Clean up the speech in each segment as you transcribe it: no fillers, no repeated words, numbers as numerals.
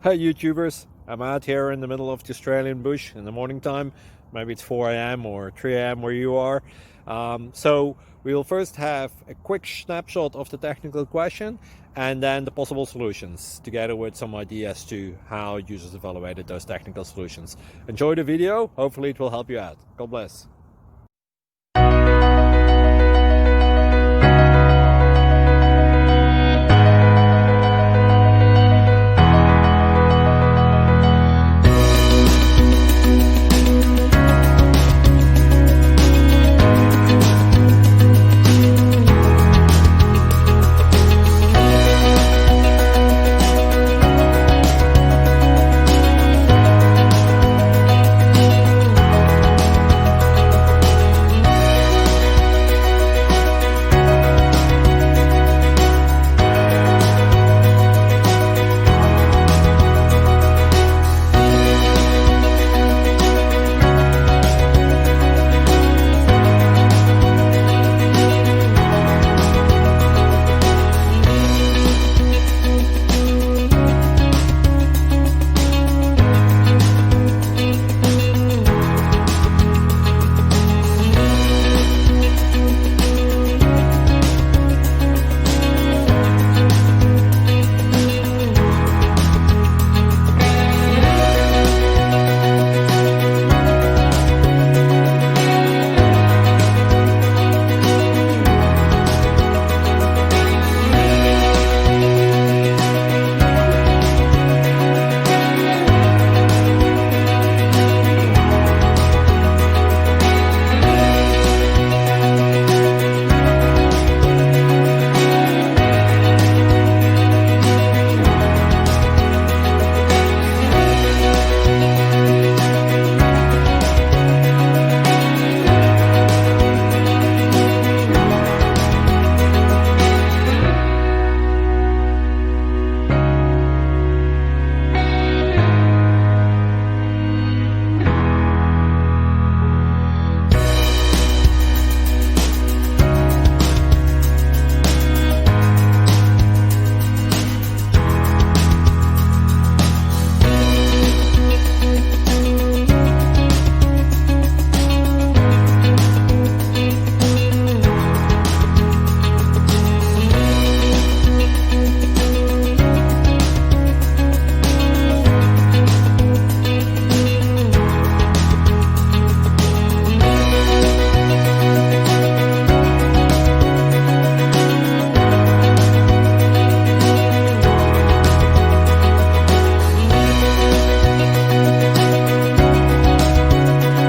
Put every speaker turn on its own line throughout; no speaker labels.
Hi YouTubers, I'm out here in the middle of the Australian bush in the morning time. Maybe it's 4 a.m. or 3 a.m. where you are. So we will first have a quick snapshot of the technical question and then the possible solutions, together with some ideas to how users evaluated those technical solutions. Enjoy the video, hopefully it will help you out. God bless.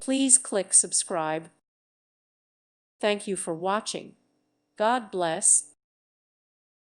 Please click subscribe. Thank you for watching. God bless.